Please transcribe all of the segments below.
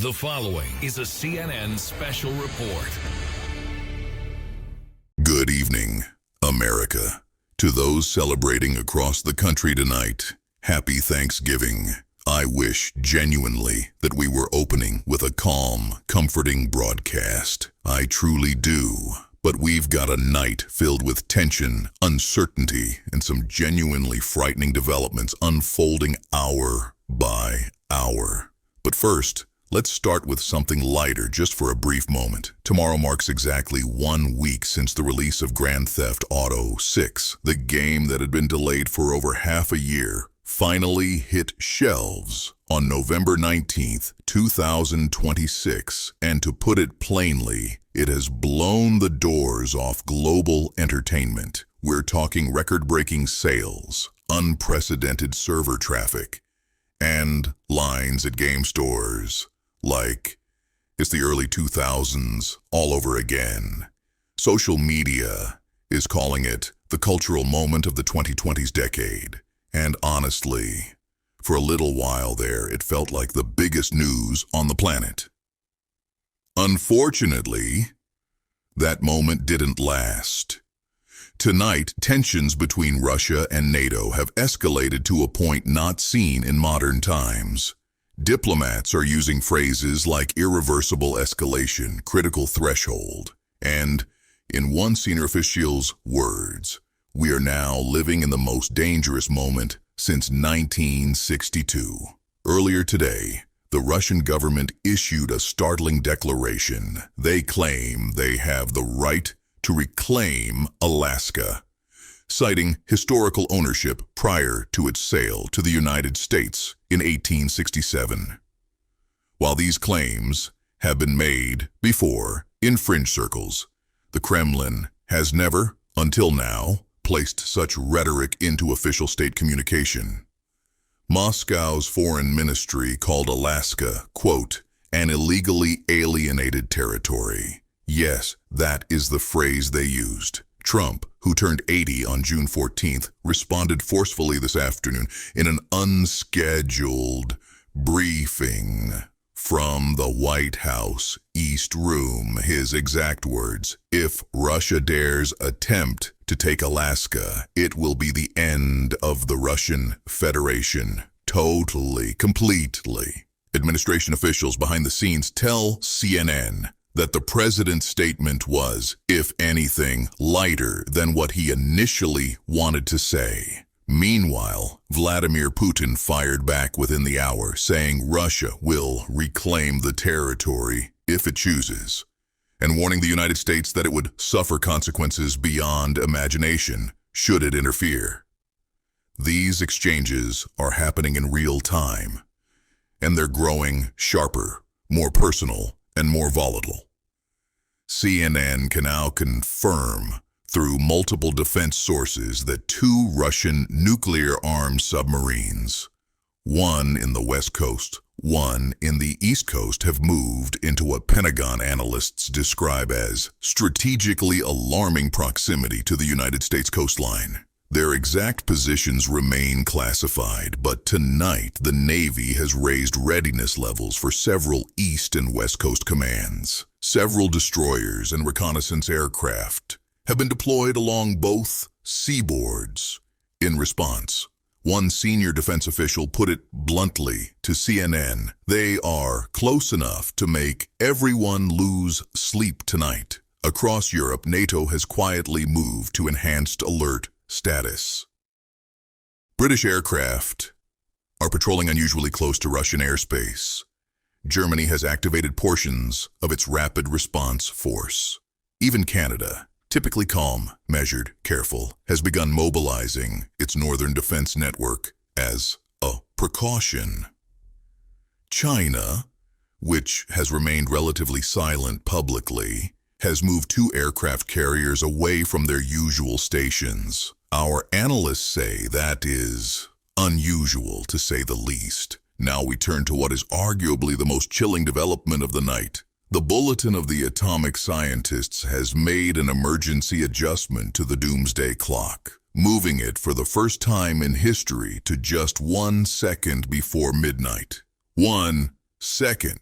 The following is a CNN special report. Good evening, America. To those celebrating across the country tonight, happy Thanksgiving. I wish genuinely that we were opening with a calm, comforting broadcast. I truly do. But we've got a night filled with tension, uncertainty, and some genuinely frightening developments unfolding hour by hour. But first, let's start with something lighter just for a brief moment. Tomorrow marks exactly 1 week since the release of Grand Theft Auto 6. The game that had been delayed for over half a year finally hit shelves on November 19th, 2026. And to put it plainly, it has blown the doors off global entertainment. We're talking record-breaking sales, unprecedented server traffic, and lines at game stores like it's the early 2000s all over again. Social media is calling it the cultural moment of the 2020s decade. And honestly, for a little while there, it felt like the biggest news on the planet. Unfortunately, that moment didn't last. Tonight, tensions between Russia and NATO have escalated to a point not seen in modern times. Diplomats are using phrases like irreversible escalation, critical threshold, and, in one senior official's words, we are now living in the most dangerous moment since 1962. Earlier today, the Russian government issued a startling declaration. They claim they have the right to reclaim Alaska, citing historical ownership prior to its sale to the United States in 1867. While these claims have been made before in fringe circles, the Kremlin has never, until now, placed such rhetoric into official state communication. Moscow's foreign ministry called Alaska, quote, an illegally alienated territory. Yes, that is the phrase they used. Trump, who turned 80 on June 14th, responded forcefully this afternoon in an unscheduled briefing from the White House East Room. His exact words, if Russia dares attempt to take Alaska, it will be the end of the Russian Federation. Totally, completely. Administration officials behind the scenes tell CNN that the president's statement was, if anything, lighter than what he initially wanted to say. Meanwhile, Vladimir Putin fired back within the hour, saying Russia will reclaim the territory if it chooses, and warning the United States that it would suffer consequences beyond imagination should it interfere. These exchanges are happening in real time, and they're growing sharper, more personal, and more volatile. CNN can now confirm through multiple defense sources that 2 Russian nuclear-armed submarines, one in the West Coast, one in the East Coast, have moved into what Pentagon analysts describe as strategically alarming proximity to the United States coastline. Their exact positions remain classified, but tonight the Navy has raised readiness levels for several East and West Coast commands. Several destroyers and reconnaissance aircraft have been deployed along both seaboards. In response, one senior defense official put it bluntly to CNN, they are close enough to make everyone lose sleep tonight. Across Europe, NATO has quietly moved to enhanced alert status. British aircraft are patrolling unusually close to Russian airspace. Germany has activated portions of its rapid response force. Even Canada, typically calm, measured, careful, has begun mobilizing its northern defense network as a precaution. China, which has remained relatively silent publicly, has moved 2 aircraft carriers away from their usual stations. Our analysts say that is unusual, to say the least. Now we turn to what is arguably the most chilling development of the night. The Bulletin of the Atomic Scientists has made an emergency adjustment to the doomsday clock, moving it for the first time in history to just 1 second before midnight. 1 second.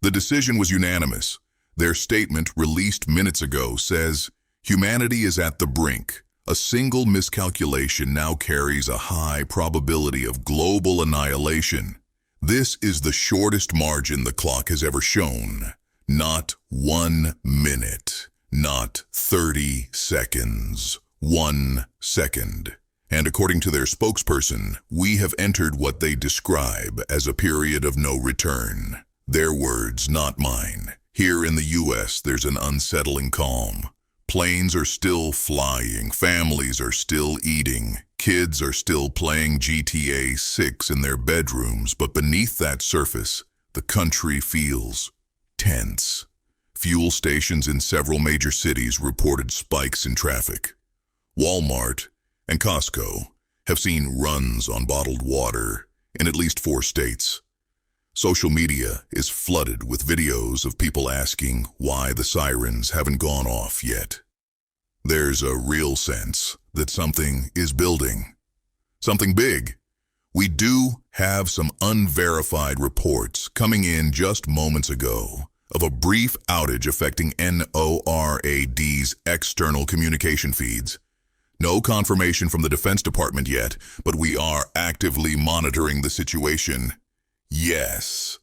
The decision was unanimous. Their statement, released minutes ago, says, "Humanity is at the brink. A single miscalculation now carries a high probability of global annihilation. This is the shortest margin the clock has ever shown. Not 1 minute, not 30 seconds, 1 second. And according to their spokesperson, we have entered what they describe as a period of no return." Their words, not mine. Here in the U.S., there's an unsettling calm. Planes are still flying, families are still eating, kids are still playing GTA 6 in their bedrooms, but beneath that surface, the country feels tense. Fuel stations in several major cities reported spikes in traffic. Walmart and Costco have seen runs on bottled water in at least 4 states. Social media is flooded with videos of people asking why the sirens haven't gone off yet. There's a real sense that something is building. Something big. We do have some unverified reports coming in just moments ago of a brief outage affecting NORAD's external communication feeds. No confirmation from the Defense Department yet, but we are actively monitoring the situation. Yes.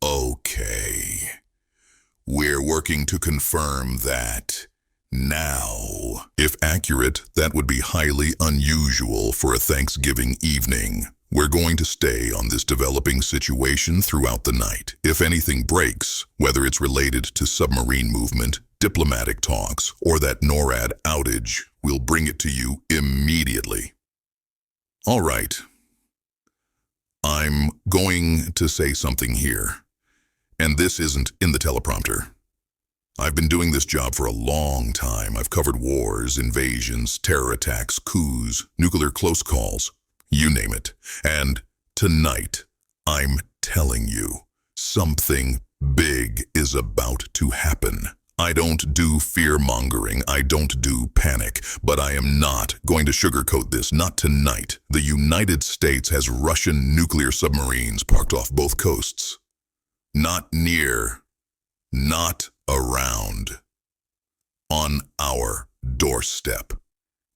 Okay. We're working to confirm that now. If accurate, that would be highly unusual for a Thanksgiving evening. We're going to stay on this developing situation throughout the night. If anything breaks, whether it's related to submarine movement, diplomatic talks, or that NORAD outage, we'll bring it to you immediately. All right. I'm going to say something here, and this isn't in the teleprompter. I've been doing this job for a long time. I've covered wars, invasions, terror attacks, coups, nuclear close calls, you name it. And tonight, I'm telling you, something big is about to happen. I don't do fear-mongering, I don't do panic, but I am not going to sugarcoat this, not tonight. The United States has Russian nuclear submarines parked off both coasts. Not near, not around. On our doorstep.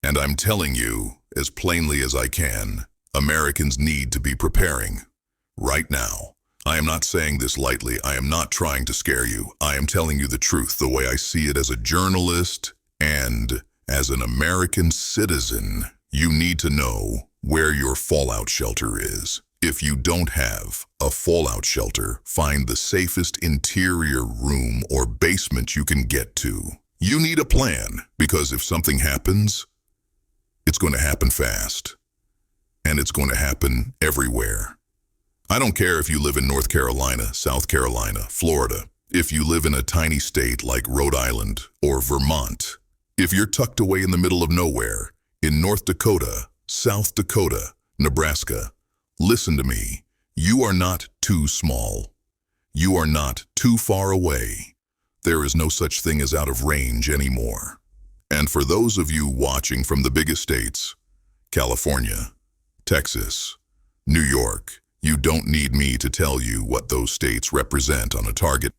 And I'm telling you, as plainly as I can, Americans need to be preparing. Right now. I am not saying this lightly. I am not trying to scare you. I am telling you the truth, the way I see it as a journalist and as an American citizen. You need to know where your fallout shelter is. If you don't have a fallout shelter, find the safest interior room or basement you can get to. You need a plan, because if something happens, it's going to happen fast. And it's going to happen everywhere. I don't care if you live in North Carolina, South Carolina, Florida, if you live in a tiny state like Rhode Island or Vermont, if you're tucked away in the middle of nowhere, in North Dakota, South Dakota, Nebraska, listen to me. You are not too small. You are not too far away. There is no such thing as out of range anymore. And for those of you watching from the biggest states, California, Texas, New York, you don't need me to tell you what those states represent on a target.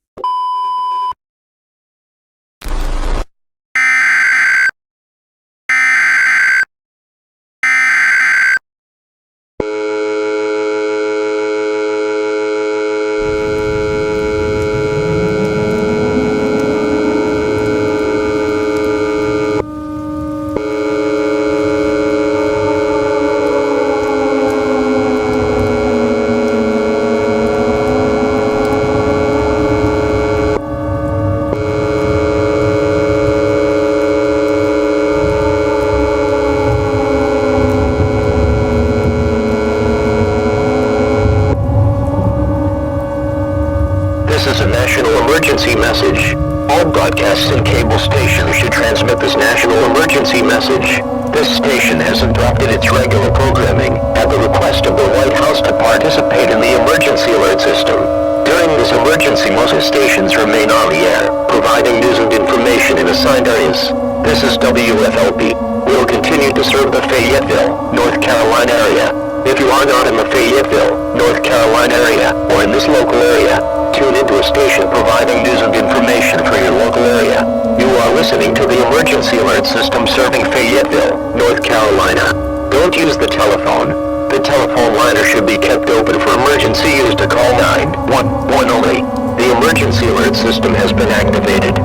Emergency message. All broadcasts and cable stations should transmit this national emergency message. This station has interrupted its regular programming at the request of the White House to participate in the emergency alert system. During this emergency, most stations remain on the air, providing news and information in assigned areas. This is WFLP. We will continue to serve the Fayetteville, North Carolina area. If you are not in the Fayetteville, North Carolina area, or in this local area, tune into a station providing news and information for your local area. You are listening to the emergency alert system serving Fayetteville, North Carolina. Don't use the telephone. The telephone liner should be kept open for emergency use to call 911 only. The emergency alert system has been activated.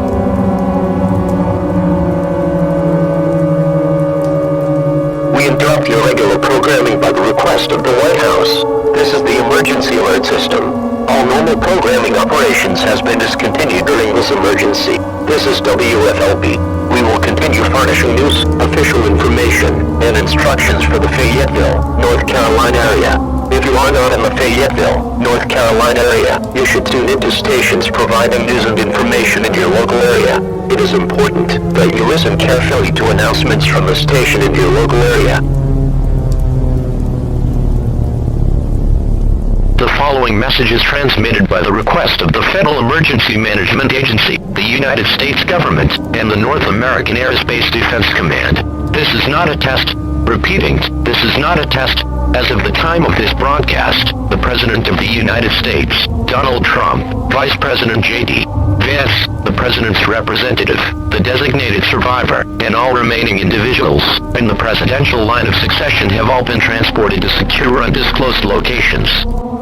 We interrupt your regular programming by the request of the White House. This is the emergency alert system. All normal programming operations has been discontinued during this emergency. This is WFLB. We will continue furnishing news, official information, and instructions for the Fayetteville, North Carolina area. If you are not in the Fayetteville, North Carolina area, you should tune into stations providing news and information in your local area. It is important that you listen carefully to announcements from the station in your local area. The following message is transmitted by the request of the Federal Emergency Management Agency, the United States government, and the North American Aerospace Defense Command. This is not a test. Repeating, this is not a test. As of the time of this broadcast, the President of the United States, Donald Trump, Vice President J.D. Vance, the President's representative, the designated survivor, and all remaining individuals in the presidential line of succession have all been transported to secure undisclosed locations.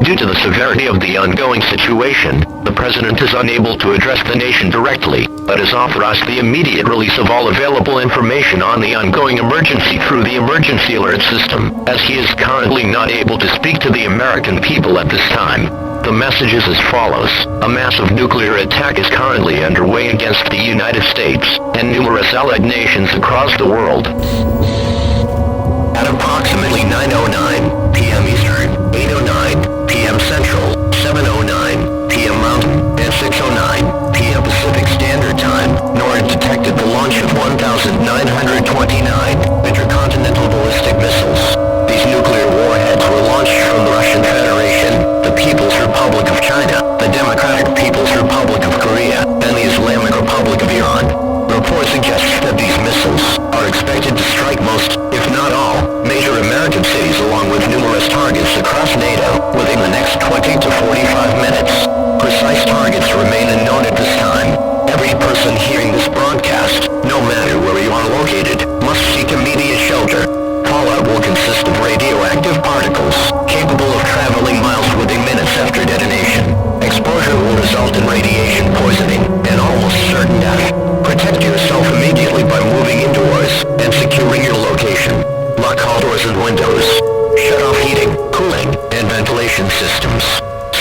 Due to the severity of the ongoing situation, the President is unable to address the nation directly, but has authorized the immediate release of all available information on the ongoing emergency through the emergency alert system, as he is currently not able to speak to the American people at this time. The message is as follows. A massive nuclear attack is currently underway against the United States and numerous allied nations across the world. At approximately 9:09 p.m. Eastern, 8:09 p.m. Central, 7:09 p.m. Mountain, and 6:09 p.m. Pacific Standard Time, NORAD detected the launch of 1,929 intercontinental ballistic missiles. These nuclear warheads were launched from the Russian Federation, the People's Republic of China, the Democratic People's Republic of Korea, and the Islamic Republic of Iran. Reports suggest that these missiles are expected to strike most, if not all, major American cities along with numerous targets across NATO within the next 20 to 45 minutes. Precise targets remain unknown at this time. Every person hearing this broadcast, no matter where you are located, must seek immediate shelter. Fallout will consist of radioactive particles, capable of traveling miles within minutes after detonation. Exposure will result in radiation poisoning and almost certain death. Protect yourself immediately by moving indoors and securing your location. Lock all doors and windows. Shut off heating, cooling, and ventilation systems.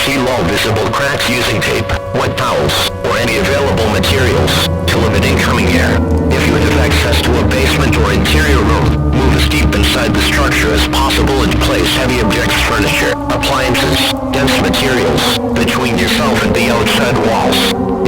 Seal all visible cracks using tape, wet towels, or any available materials to limit incoming air. If you have access to a basement or interior room, move as deep inside the structure as possible and place heavy objects, furniture, appliances, dense materials between yourself and the outside walls.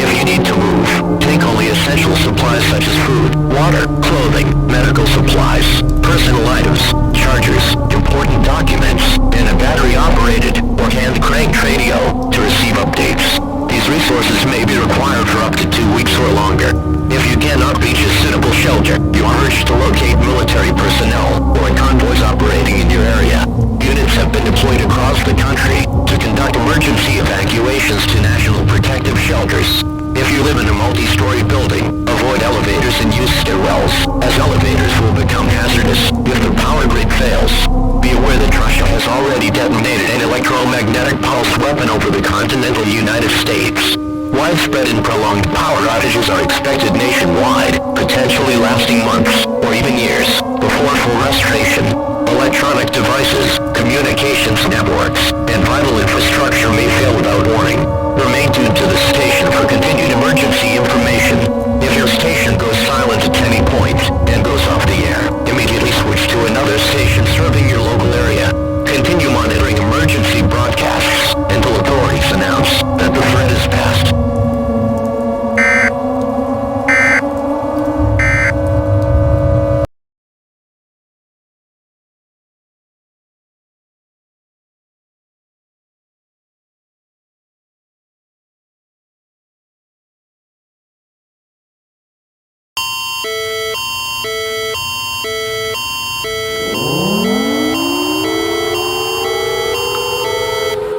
If you need to move, take only essential supplies such as food, water, clothing, medical supplies, personal items, chargers, important documents, and a battery-operated or hand-cranked radio to receive updates. These resources may be required for up to 2 weeks or longer. If you cannot reach a suitable shelter, you are urged to locate military personnel or convoys operating in your area. Units have been deployed across the country to conduct emergency evacuations to national protective shelters. If you live in a multi-story building, avoid elevators and use stairwells, as elevators will become hazardous if the power grid fails. Be aware that Russia has already detonated an electromagnetic pulse weapon over the continental United States. Widespread and prolonged power outages are expected nationwide, potentially lasting months, or even years, before full restoration. Electronic devices, communications networks, and vital infrastructure may fail without warning. Remain tuned to the station for continued emergency information. If your station goes silent at any point and goes off the air, immediately switch to another station serving your local area. Continue monitoring emergency broadcasts until authorities announce that the threat is past.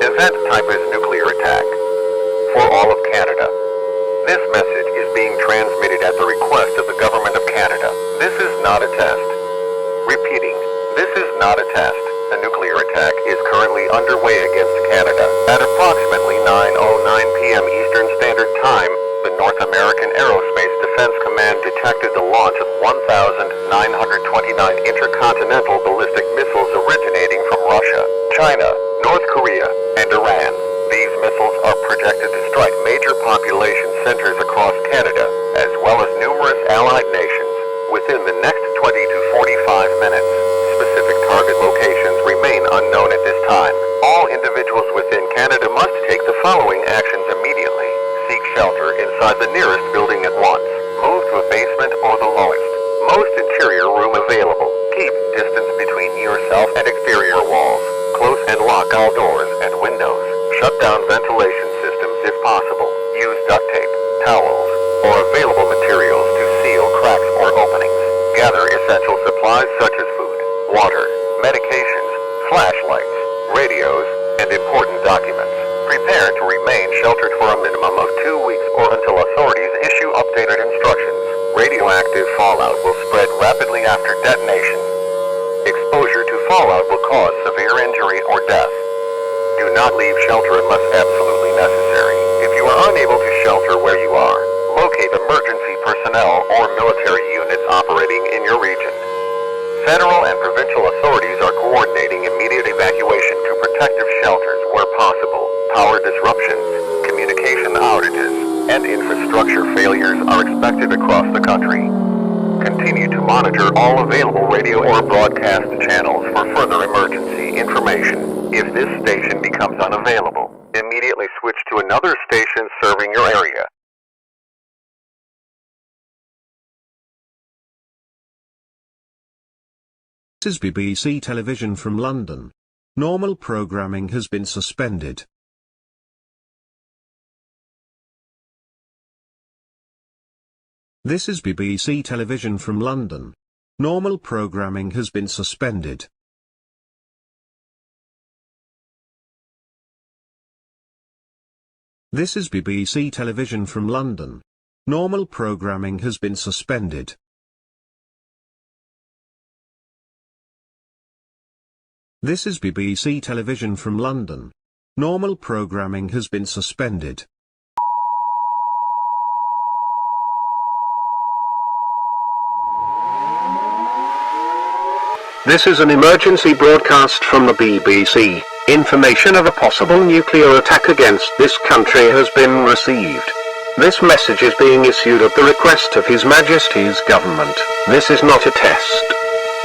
Event type is nuclear attack. officially underway against Canada. At approximately 9:09 p.m. Eastern Standard Time, the North American Aerospace Defense Command detected the launch of 1,929 intercontinental ballistic missiles originating from Russia, China, North Korea, and Iran. These missiles are projected to strike major population centers across Canada, as well as numerous allied nations, within the next 20 to 45 minutes. Specific target locations remain unknown at this time. All individuals within Canada must take the following actions immediately. Seek shelter inside the nearest building at once. Move to a basement or the lowest, most interior room available. Keep distance between yourself and exterior walls. Close and lock all doors and windows. Shut down ventilation systems if possible. Use duct tape, towels, or available materials to seal cracks or openings. Gather essential supplies such as food, water, medications, flashlights, radios, and important documents. Prepare to remain sheltered for a minimum of 2 weeks or until authorities issue updated instructions. Radioactive fallout will spread rapidly after detonation. Exposure to fallout will cause severe injury or death. Do not leave shelter unless absolutely necessary. If you are unable to shelter where you are, locate emergency personnel or military units operating in your region. Federal and provincial authorities are coordinating immediate evacuation to protective shelters where possible. Power disruptions, communication outages, and infrastructure failures are expected across the country. Continue to monitor all available radio or broadcast channels for further emergency information. If this station becomes unavailable, immediately switch to another station serving your area. This is BBC Television from London. Normal programming has been suspended. This is BBC Television from London. Normal programming has been suspended. This is BBC Television from London. Normal programming has been suspended. This is BBC Television from London. Normal programming has been suspended. This is an emergency broadcast from the BBC. Information of a possible nuclear attack against this country has been received. This message is being issued at the request of His Majesty's government. This is not a test.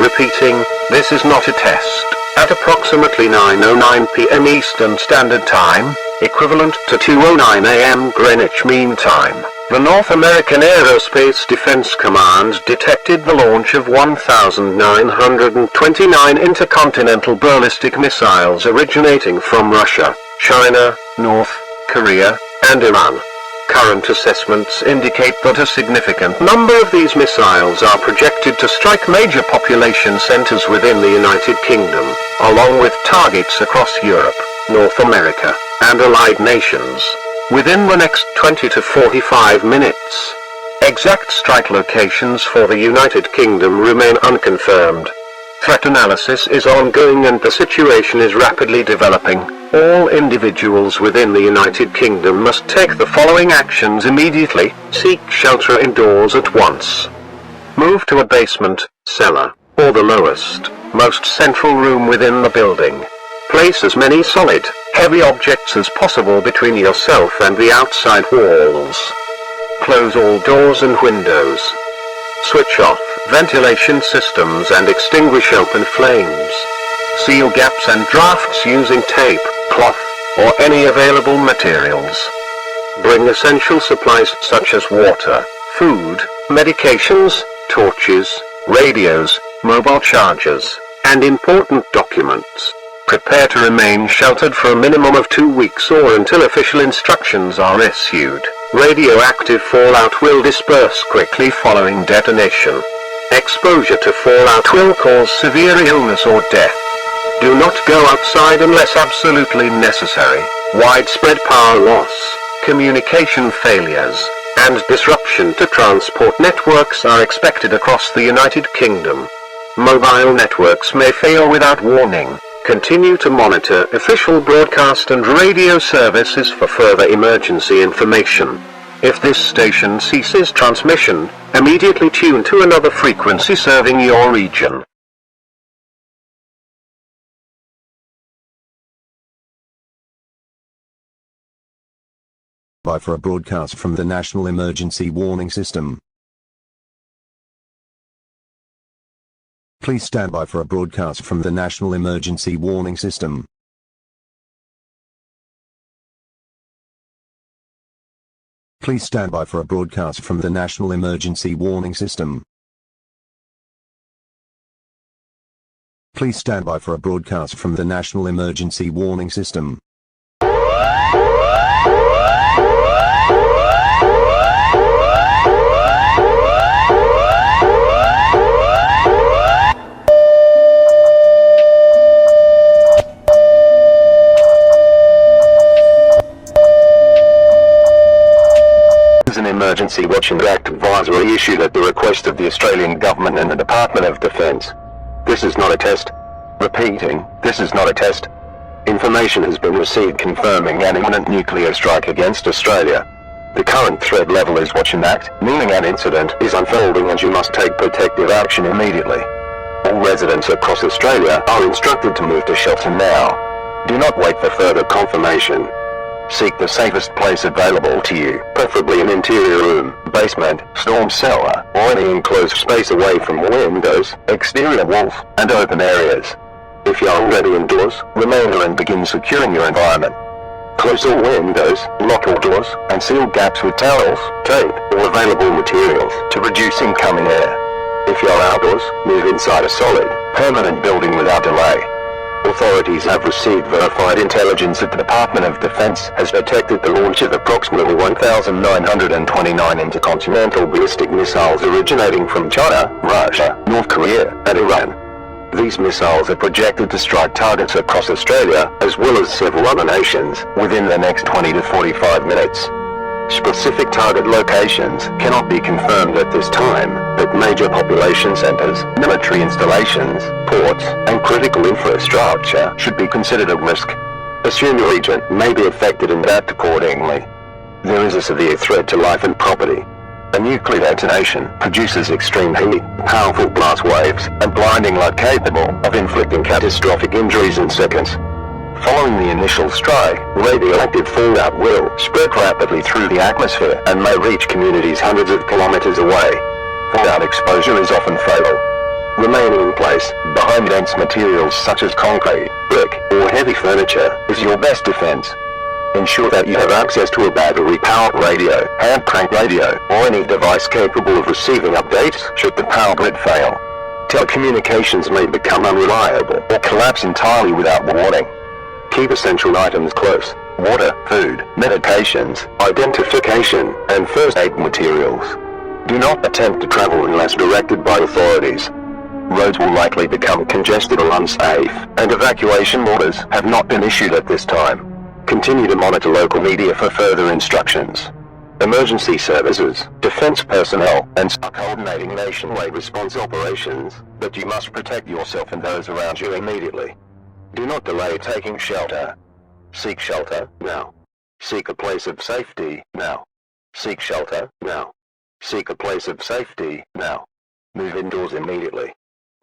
Repeating, this is not a test. At approximately 9:09 p.m. Eastern Standard Time, equivalent to 2:09 a.m. Greenwich Mean Time, the North American Aerospace Defense Command detected the launch of 1,929 intercontinental ballistic missiles originating from Russia, China, North Korea, and Iran. Current assessments indicate that a significant number of these missiles are projected to strike major population centers within the United Kingdom, along with targets across Europe, North America, and allied nations, within the next 20 to 45 minutes. Exact strike locations for the United Kingdom remain unconfirmed. Threat analysis is ongoing and the situation is rapidly developing. All individuals within the United Kingdom must take the following actions immediately. Seek shelter indoors at once. Move to a basement, cellar, or the lowest, most central room within the building. Place as many solid, heavy objects as possible between yourself and the outside walls. Close all doors and windows. Switch off ventilation systems and extinguish open flames. Seal gaps and drafts using tape, cloth, or any available materials. Bring essential supplies such as water, food, medications, torches, radios, mobile chargers, and important documents. Prepare to remain sheltered for a minimum of 2 weeks or until official instructions are issued. Radioactive fallout will disperse quickly following detonation. Exposure to fallout will cause severe illness or death. Do not go outside unless absolutely necessary. Widespread power loss, communication failures, and disruption to transport networks are expected across the United Kingdom. Mobile networks may fail without warning. Continue to monitor official broadcast and radio services for further emergency information. If this station ceases transmission, immediately tune to another frequency serving your region. By for a broadcast from the National Emergency Warning System. Please stand by for a broadcast from the National Emergency Warning System. Please stand by for a broadcast from the National Emergency Warning System. Please stand by for a broadcast from the National Emergency Warning System. An emergency watch and act advisory issued at the request of the Australian Government and the Department of Defence. This is not a test. Repeating, this is not a test. Information has been received confirming an imminent nuclear strike against Australia. The current threat level is watch and act, meaning an incident is unfolding and you must take protective action immediately. All residents across Australia are instructed to move to shelter now. Do not wait for further confirmation. Seek the safest place available to you, preferably an interior room, basement, storm cellar, or any enclosed space away from windows, exterior walls, and open areas. If you are already indoors, remain there and begin securing your environment. Close all windows, lock all doors, and seal gaps with towels, tape, or available materials to reduce incoming air. If you are outdoors, move inside a solid, permanent building without delay. Authorities have received verified intelligence that the Department of Defence has detected the launch of approximately 1,929 intercontinental ballistic missiles originating from China, Russia, North Korea, and Iran. These missiles are projected to strike targets across Australia, as well as several other nations, within the next 20 to 45 minutes. Specific target locations cannot be confirmed at this time, but major population centers, military installations, ports, and critical infrastructure should be considered at risk. Assume your region may be affected and act accordingly. There is a severe threat to life and property. A nuclear detonation produces extreme heat, powerful blast waves, and blinding light capable of inflicting catastrophic injuries in seconds. Following the initial strike, radioactive fallout will spread rapidly through the atmosphere and may reach communities hundreds of kilometers away. Fallout exposure is often fatal. Remaining in place, behind dense materials such as concrete, brick, or heavy furniture, is your best defense. Ensure that you have access to a battery-powered radio, hand-crank radio, or any device capable of receiving updates should the power grid fail. Telecommunications may become unreliable or collapse entirely without warning. Keep essential items close: water, food, medications, identification, and first aid materials. Do not attempt to travel unless directed by authorities. Roads will likely become congested or unsafe, and evacuation orders have not been issued at this time. Continue to monitor local media for further instructions. Emergency services, defense personnel, and are coordinating nationwide response operations, but you must protect yourself and those around you immediately. Do not delay taking shelter. Seek shelter now. Seek a place of safety now. Seek shelter now. Seek a place of safety now. Move indoors immediately.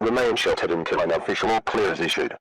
Remain sheltered until an official clear is issued.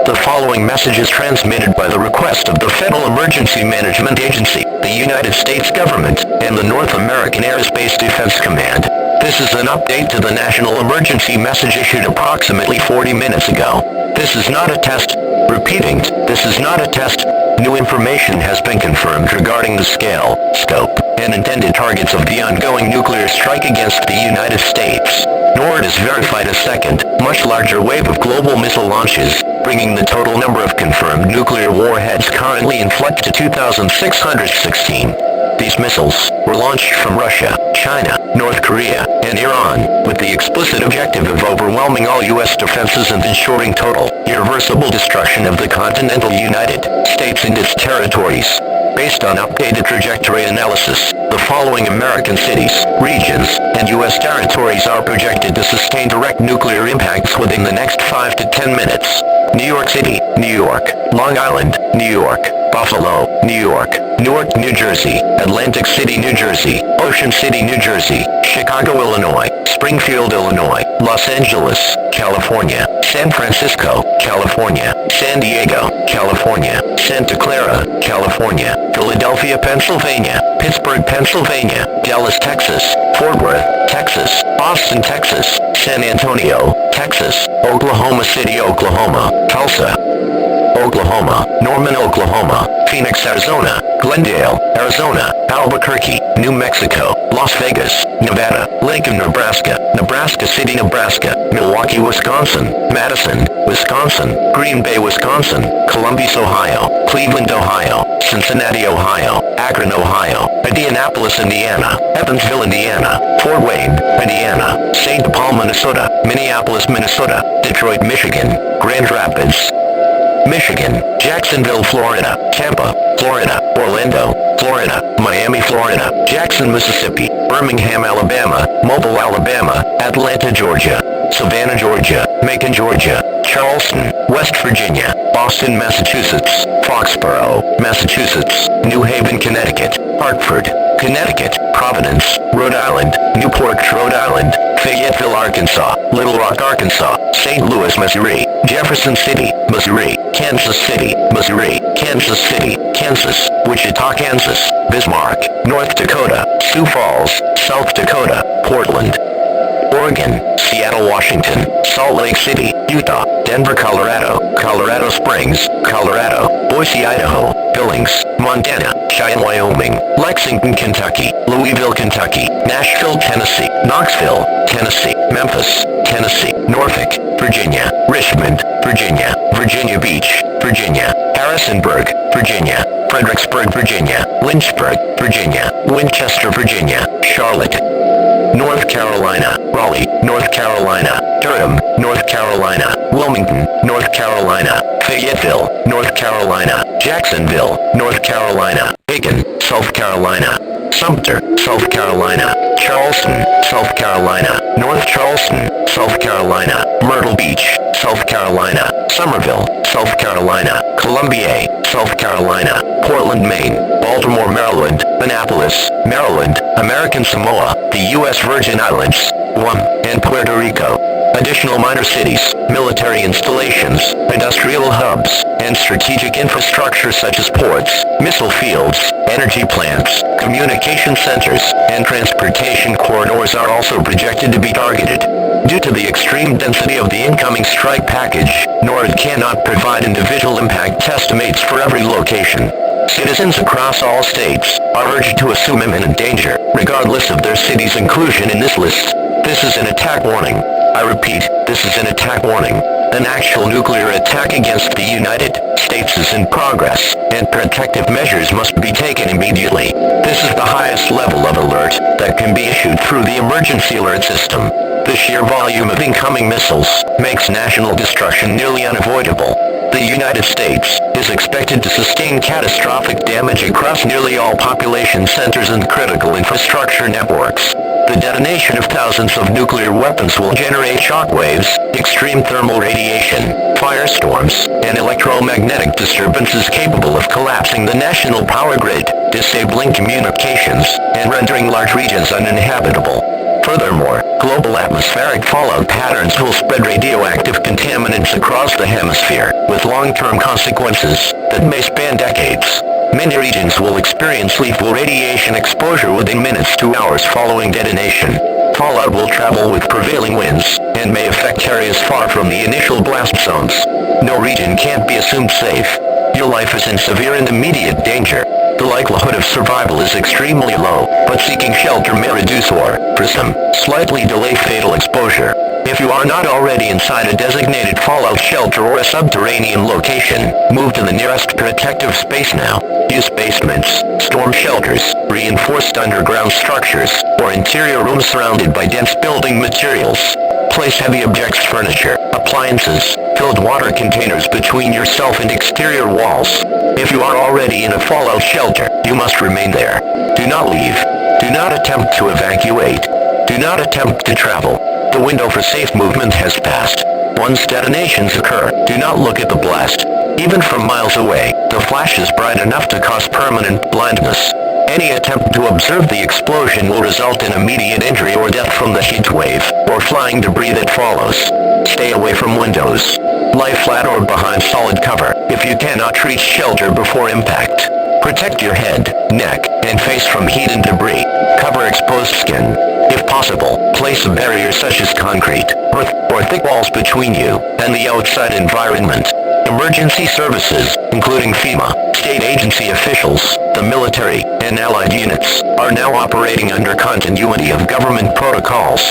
The following message is transmitted by the request of the Federal Emergency Management Agency, the United States Government, and the North American Aerospace Defense Command. This is an update to the National Emergency Message issued approximately 40 minutes ago. This is not a test. Repeating, this is not a test. New information has been confirmed regarding the scale, scope, and intended targets of the ongoing nuclear strike against the United States. NORAD has verified a second, much larger wave of global missile launches, bringing the total number of confirmed nuclear warheads currently in flight to 2,616. These missiles were launched from Russia, China, North Korea, and Iran, with the explicit objective of overwhelming all U.S. defenses and ensuring total, irreversible destruction of the continental United States and its territories. Based on updated trajectory analysis, the following American cities, regions, and U.S. territories are projected to sustain direct nuclear impacts within the next 5 to 10 minutes. New York City, New York, Long Island, New York, Buffalo, New York, Newark, New Jersey, Atlantic City, New Jersey, Ocean City, New Jersey, Chicago, Illinois, Springfield, Illinois, Los Angeles, California, San Francisco, California, San Diego, California, Santa Clara, California, Philadelphia, Pennsylvania, Pittsburgh, Pennsylvania, Dallas, Texas, Fort Worth, Texas, Austin, Texas, San Antonio, Texas, Oklahoma City, Oklahoma, Tulsa, Oklahoma, Norman, Oklahoma, Phoenix, Arizona, Glendale, Arizona, Albuquerque, New Mexico, Las Vegas, Nevada, Lincoln, Nebraska, Nebraska City, Nebraska, Milwaukee, Wisconsin, Madison, Wisconsin, Green Bay, Wisconsin, Columbus, Ohio, Cleveland, Ohio, Cincinnati, Ohio, Akron, Ohio, Indianapolis, Indiana, Evansville, Indiana, Fort Wayne, Indiana, St. Paul, Minnesota, Minneapolis, Minnesota, Detroit, Michigan, Grand Rapids, Michigan, Jacksonville, Florida, Tampa, Florida, Orlando, Florida, Miami, Florida, Jackson, Mississippi, Birmingham, Alabama, Mobile, Alabama, Atlanta, Georgia, Savannah, Georgia, Macon, Georgia, Charleston, West Virginia, Boston, Massachusetts, Foxborough, Massachusetts, New Haven, Connecticut, Hartford, Connecticut, Providence, Rhode Island, Newport, Rhode Island, Fayetteville, Arkansas, Little Rock, Arkansas, St. Louis, Missouri, Jefferson City, Missouri, Kansas City, Missouri, Kansas City, Kansas, Wichita, Kansas, Bismarck, North Dakota, Sioux Falls, South Dakota, Portland, Oregon, Seattle, Washington, Salt Lake City, Utah, Denver, Colorado, Colorado Springs, Colorado, Boise, Idaho, Billings, Montana, Cheyenne, Wyoming, Lexington, Kentucky, Louisville, Kentucky, Nashville, Tennessee, Knoxville, Tennessee, Memphis, Tennessee, Norfolk, Virginia, Richmond, Virginia, Virginia Beach, Virginia, Harrisonburg, Virginia, Fredericksburg, Virginia, Lynchburg, Virginia, Winchester, Virginia, Charlotte, North Carolina, Raleigh, North Carolina, Durham, North Carolina, Wilmington, North Carolina, Fayetteville, North Carolina, Jacksonville, North Carolina, Aiken, South Carolina, Sumter, South Carolina, Charleston, South Carolina, North Charleston, South Carolina, Myrtle Beach, South Carolina, Somerville, South Carolina, Columbia, South Carolina, Portland, Maine, Baltimore, Maryland, Annapolis, Maryland, American Samoa, the U.S. Virgin Islands, Guam, and Puerto Rico. Additional minor cities, military installations, industrial hubs, and strategic infrastructure such as ports, missile fields, energy plants, communication centers, and transportation corridors are also projected to be targeted. Due to the extreme density of the incoming strike package, NORAD cannot provide individual impact estimates for every location. Citizens across all states are urged to assume imminent danger, regardless of their city's inclusion in this list. This is an attack warning. I repeat, this is an attack warning. An actual nuclear attack against the United States is in progress, and protective measures must be taken immediately. This is the highest level of alert that can be issued through the emergency alert system. The sheer volume of incoming missiles makes national destruction nearly unavoidable. The United States is expected to sustain catastrophic damage across nearly all population centers and critical infrastructure networks. The detonation of thousands of nuclear weapons will generate shockwaves, extreme thermal radiation, firestorms, and electromagnetic disturbances capable of collapsing the national power grid, disabling communications, and rendering large regions uninhabitable. Furthermore, global atmospheric fallout patterns will spread radioactive contaminants across the hemisphere, with long-term consequences that may span decades. Many regions will experience lethal radiation exposure within minutes to hours following detonation. Fallout will travel with prevailing winds, and may affect areas far from the initial blast zones. No region can't be assumed safe. Your life is in severe and immediate danger. The likelihood of survival is extremely low, but seeking shelter may reduce or, for some, slightly delay fatal exposure. If you are not already inside a designated fallout shelter or a subterranean location, move to the nearest protective space now. Use basements, storm shelters, reinforced underground structures, or interior rooms surrounded by dense building materials. Place heavy objects, furniture, appliances, filled water containers between yourself and exterior walls. If you are already in a fallout shelter, you must remain there. Do not leave. Do not attempt to evacuate. Do not attempt to travel. The window for safe movement has passed. Once detonations occur, do not look at the blast. Even from miles away, the flash is bright enough to cause permanent blindness. Any attempt to observe the explosion will result in immediate injury or death from the heat wave, or flying debris that follows. Stay away from windows. Lie flat or behind solid cover, if you cannot reach shelter before impact. Protect your head, neck, and face from heat and debris. Cover exposed skin. If possible, place a barrier such as concrete, earth, or thick walls between you and the outside environment. Emergency services, including FEMA, state agency officials, the military, and allied units, are now operating under continuity of government protocols.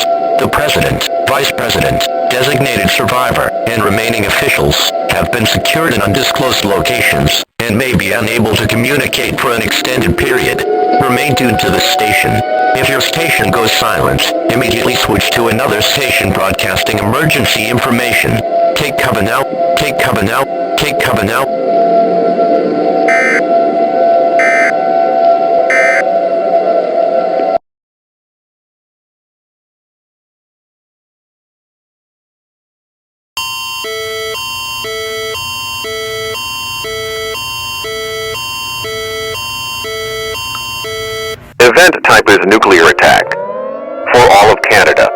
The President, Vice President, designated survivor, and remaining officials have been secured in undisclosed locations and may be unable to communicate for an extended period. Remain tuned to this station. If your station goes silent, immediately switch to another station broadcasting emergency information. Take cover now. Take cover now. Take cover now. Event type is nuclear attack. For all of Canada.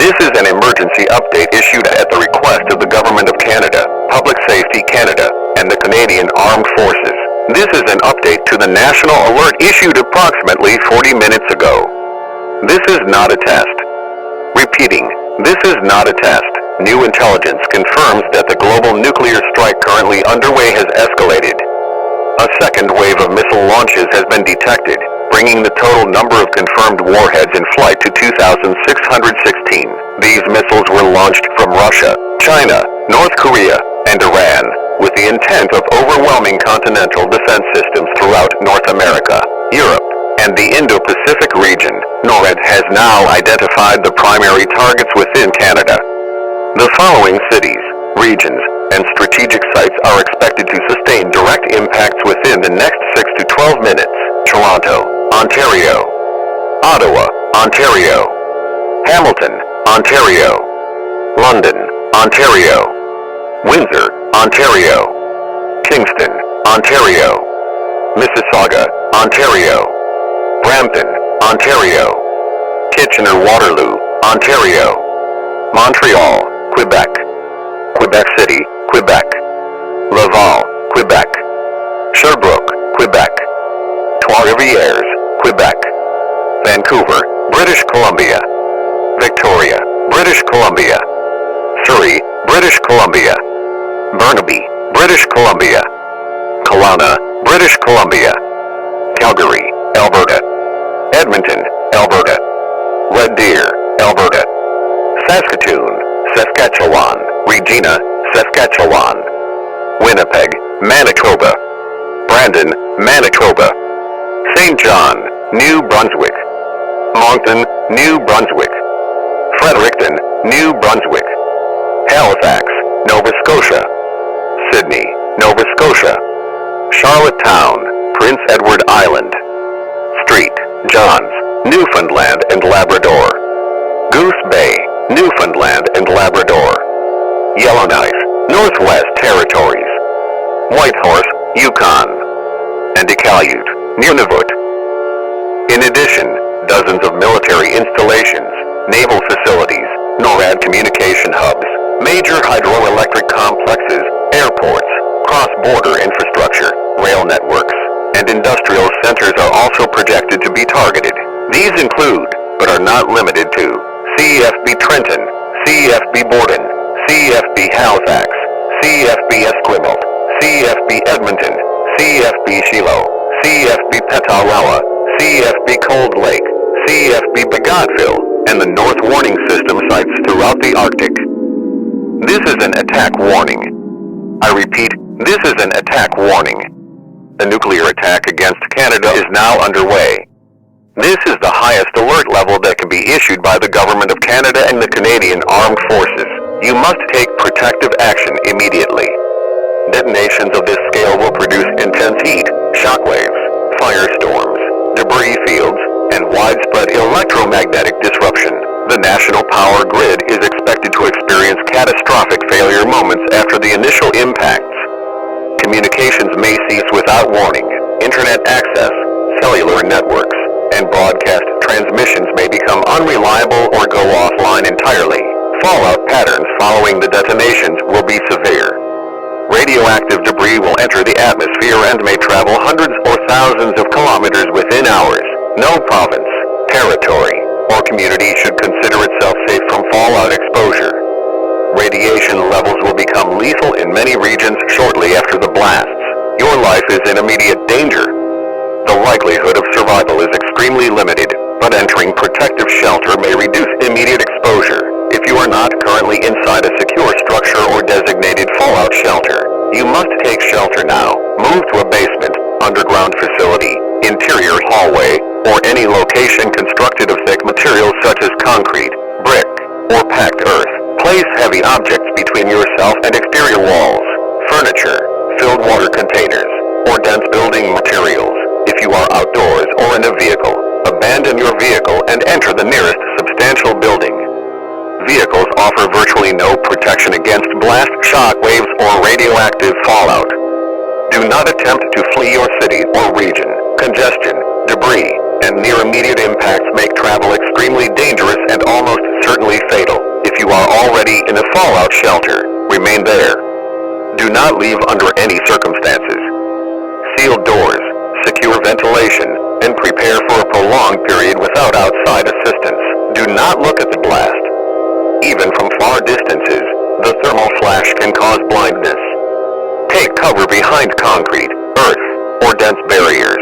This is an emergency update issued at the request of the Government of Canada, Public Safety Canada, and the Canadian Armed Forces. This is an update to the national alert issued approximately 40 minutes ago. This is not a test. Repeating, this is not a test. New intelligence confirms that the global nuclear strike currently underway has escalated. A second wave of missile launches has been detected, bringing the total number of confirmed warheads in flight to 2,616. These missiles were launched from Russia, China, North Korea, and Iran, with the intent of overwhelming continental defense systems throughout North America, Europe, and the Indo-Pacific region. NORAD has now identified the primary targets within Canada. The following cities, regions, and strategic sites are expected to sustain direct impacts within the next 6 to 12 minutes. Toronto, Ontario. Ottawa, Ontario. Hamilton, Ontario. London, Ontario. Windsor, Ontario. Kingston, Ontario. Mississauga, Ontario. Brampton, Ontario. Kitchener-Waterloo, Ontario. Montreal, Quebec. Quebec City, Quebec. Laval, Quebec. Sherbrooke, Quebec. Trois-Rivières, Quebec. Vancouver, British Columbia. Victoria, British Columbia. Surrey, British Columbia. Burnaby, British Columbia. Kelowna, British Columbia. Calgary, Alberta. Edmonton, Alberta. Red Deer, Alberta. Saskatoon, Saskatchewan. Regina, Saskatchewan. Winnipeg, Manitoba. Brandon, Manitoba. St. John, New Brunswick. Moncton, New Brunswick. Fredericton, New Brunswick. Halifax, Nova Scotia. Sydney, Nova Scotia. Charlottetown, Prince Edward Island. St. John's, Newfoundland and Labrador. Goose Bay, Newfoundland and Labrador. Yellowknife, Northwest Territories. Whitehorse, Yukon. And Iqaluit, Nunavut. In addition, dozens of military installations, naval facilities, NORAD communication hubs, major hydroelectric complexes, airports, cross-border infrastructure, rail networks, and industrial centers are also projected to be targeted. These include, but are not limited to, CFB Trenton, CFB Borden, CFB Halifax, CFB Esquimalt, CFB Edmonton, CFB Shiloh, CFB Petawawa, CFB Cold Lake, CFB Bagotville, and the North Warning System sites throughout the Arctic. This is an attack warning. I repeat, this is an attack warning. A nuclear attack against Canada is now underway. This is the highest alert level that can be issued by the Government of Canada and the Canadian Armed Forces. You must take protective action immediately. Detonations of this scale will produce intense heat, shockwaves, firestorms, debris fields, and widespread electromagnetic disruption. The national power grid is expected to experience catastrophic failure moments after the initial impacts. Communications may cease without warning. Internet access, cellular networks, and broadcast transmissions may become unreliable or go offline entirely. Fallout patterns following the detonations will be severe. Radioactive debris will enter the atmosphere and may travel hundreds or thousands of kilometers within hours. No province, territory, or community should consider itself safe from fallout exposure. Radiation levels will become lethal in many regions shortly after the blasts. Your life is in immediate danger. The likelihood of survival is extremely limited, but entering protective shelter may reduce immediate exposure. If you are not currently inside a secure structure or designated fallout shelter, you must take shelter now. Move to a basement, underground facility, interior hallway, or any location constructed of thick materials such as concrete, brick, or packed earth. Place heavy objects between yourself and exterior walls, furniture, filled water containers, or dense building materials. If you are outdoors or in a vehicle, abandon your vehicle and enter the nearest substantial building. Vehicles offer virtually no protection against blast, shock waves, or radioactive fallout. Do not attempt to flee your city or region. Congestion, debris, and near immediate impacts make travel extremely dangerous and almost certainly fatal. If you are already in a fallout shelter, remain there. Do not leave under any circumstances. Sealed doors, secure ventilation, and prepare for a prolonged period without outside assistance. Do not look at the blast. Even from far distances, the thermal flash can cause blindness. Take cover behind concrete, earth, or dense barriers.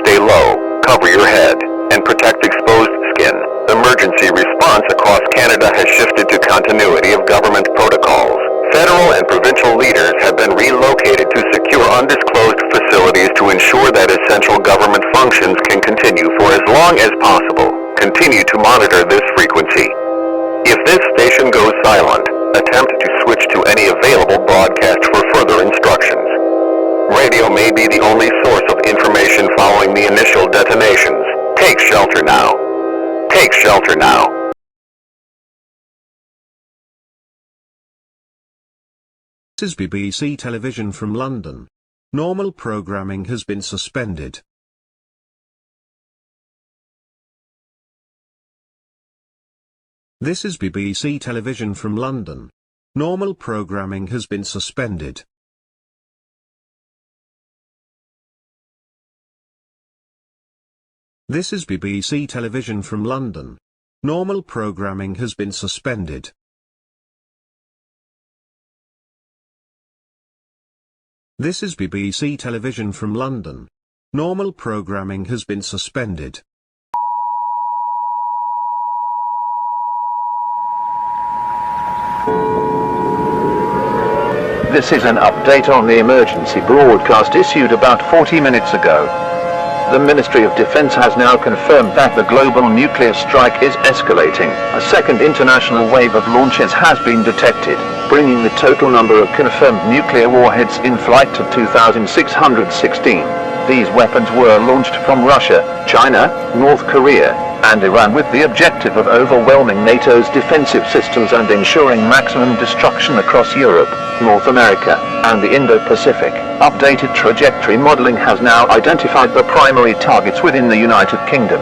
Stay low, cover your head, and protect exposed skin. Emergency response across Canada has shifted to continuity of government protocols. Federal and provincial leaders have been relocated to secure undisclosed facilities to ensure that essential government functions can continue for as long as possible. Continue to monitor this frequency. If this station goes silent, attempt to switch to any available broadcast for further instructions. Radio may be the only source of information following the initial detonations. Take shelter now. Take shelter now. This is BBC Television from London. Normal programming has been suspended. This is BBC Television from London. Normal programming has been suspended. This is BBC Television from London. Normal programming has been suspended. This is BBC Television from London. Normal programming has been suspended. This is an update on the emergency broadcast issued about 40 minutes ago. The Ministry of Defense has now confirmed that the global nuclear strike is escalating. A second international wave of launches has been detected, bringing the total number of confirmed nuclear warheads in flight to 2,616. These weapons were launched from Russia, China, North Korea, and Iran with the objective of overwhelming NATO's defensive systems and ensuring maximum destruction across Europe, North America, and the Indo-Pacific. Updated trajectory modeling has now identified the primary targets within the United Kingdom.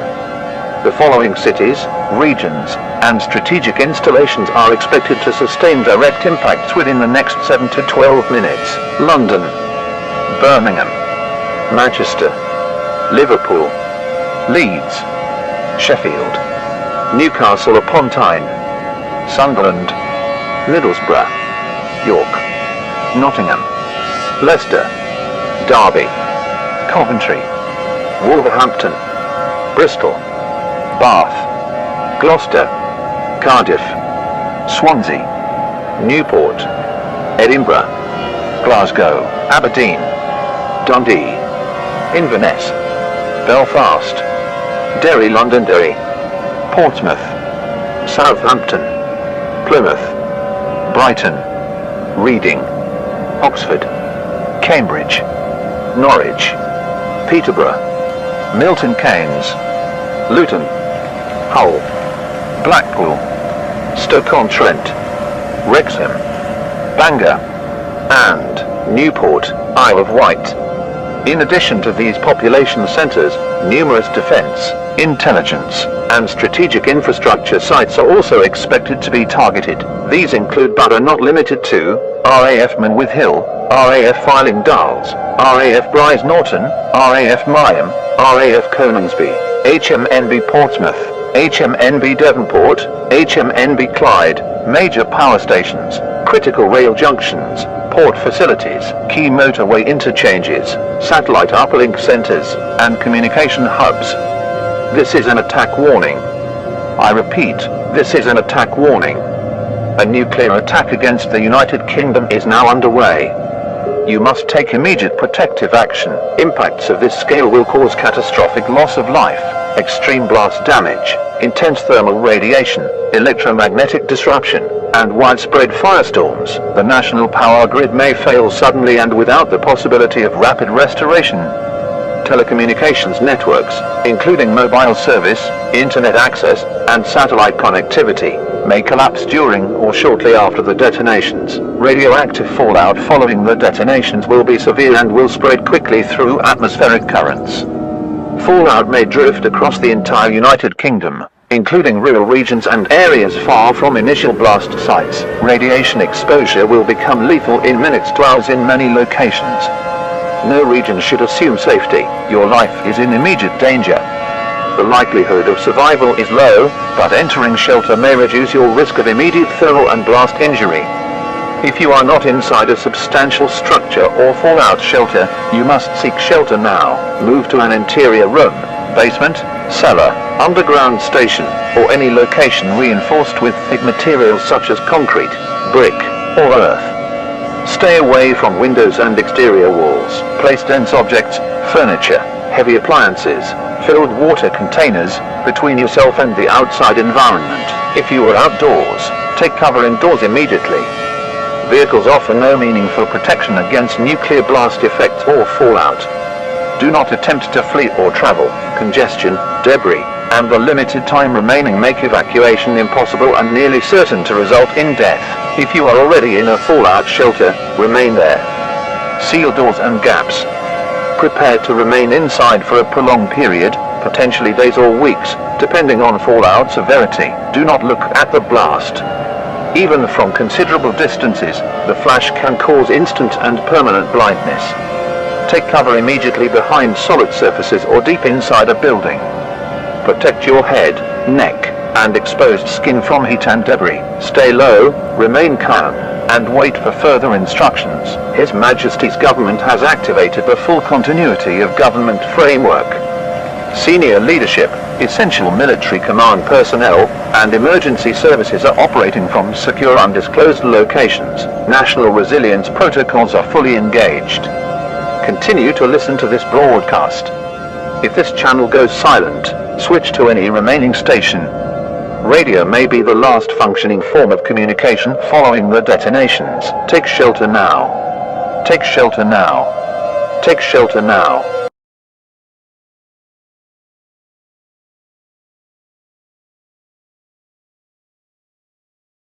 The following cities, regions, and strategic installations are expected to sustain direct impacts within the next 7 to 12 minutes. London, Birmingham, Manchester, Liverpool, Leeds, Sheffield, Newcastle upon Tyne, Sunderland, Middlesbrough, York, Nottingham, Leicester, Derby, Coventry, Wolverhampton, Bristol, Bath, Gloucester, Cardiff, Swansea, Newport, Edinburgh, Glasgow, Aberdeen, Dundee, Inverness, Belfast, Derry, Londonderry, Portsmouth, Southampton, Plymouth, Brighton, Reading, Oxford, Cambridge, Norwich, Peterborough, Milton Keynes, Luton, Hull, Blackpool, Stoke-on-Trent, Wrexham, Bangor, and Newport, Isle of Wight. In addition to these population centres, numerous defence, intelligence, and strategic infrastructure sites are also expected to be targeted. These include but are not limited to RAF Manwith Hill, RAF Filing Dals, RAF Bryce Norton, RAF Mayhem, RAF Coningsby, HMNB Portsmouth, HMNB Devonport, HMNB Clyde, major power stations, critical rail junctions, port facilities, key motorway interchanges, satellite uplink centres, and communication hubs. This is an attack warning. I repeat, this is an attack warning. A nuclear attack against the United Kingdom is now underway. You must take immediate protective action. Impacts of this scale will cause catastrophic loss of life, extreme blast damage, intense thermal radiation, electromagnetic disruption, and widespread firestorms. The national power grid may fail suddenly and without the possibility of rapid restoration. Telecommunications networks, including mobile service, internet access, and satellite connectivity, may collapse during or shortly after the detonations. Radioactive fallout following the detonations will be severe and will spread quickly through atmospheric currents. Fallout may drift across the entire United Kingdom, including rural regions and areas far from initial blast sites. Radiation exposure will become lethal in minutes to hours in many locations. No region should assume safety. Your life is in immediate danger. The likelihood of survival is low, but entering shelter may reduce your risk of immediate thermal and blast injury. If you are not inside a substantial structure or fallout shelter, you must seek shelter now. Move to an interior room, basement, cellar, underground station, or any location reinforced with thick materials such as concrete, brick, or earth. Stay away from windows and exterior walls. Place dense objects, furniture, heavy appliances, filled water containers, between yourself and the outside environment. If you are outdoors, take cover indoors immediately. Vehicles offer no meaningful protection against nuclear blast effects or fallout. Do not attempt to flee or travel. Congestion, debris, and the limited time remaining make evacuation impossible and nearly certain to result in death. If you are already in a fallout shelter, remain there. Seal doors and gaps. Prepare to remain inside for a prolonged period, potentially days or weeks, depending on fallout severity. Do not look at the blast. Even from considerable distances, the flash can cause instant and permanent blindness. Take cover immediately behind solid surfaces or deep inside a building. Protect your head, neck, and exposed skin from heat and debris. Stay low, remain calm, and wait for further instructions. His Majesty's government has activated the full continuity of government framework. Senior leadership, essential military command personnel, and emergency services are operating from secure undisclosed locations. National resilience protocols are fully engaged. Continue to listen to this broadcast. If this channel goes silent, switch to any remaining station. Radio may be the last functioning form of communication following the detonations. Take shelter now. Take shelter now. Take shelter now.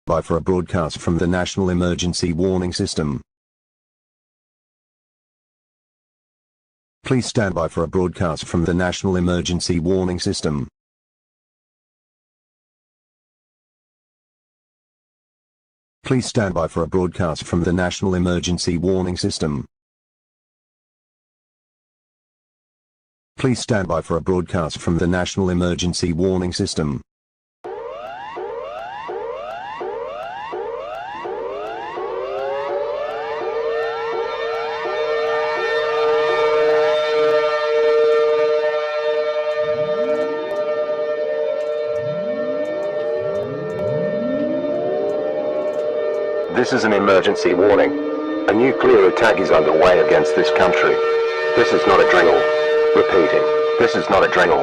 By for a broadcast from the National Emergency Warning System. Please stand by for a broadcast from the National Emergency Warning System. Please stand by for a broadcast from the National Emergency Warning System. Please stand by for a broadcast from the National Emergency Warning System. This is an emergency warning. A nuclear attack is underway against this country. This is not a drill. Repeating, this is not a drill.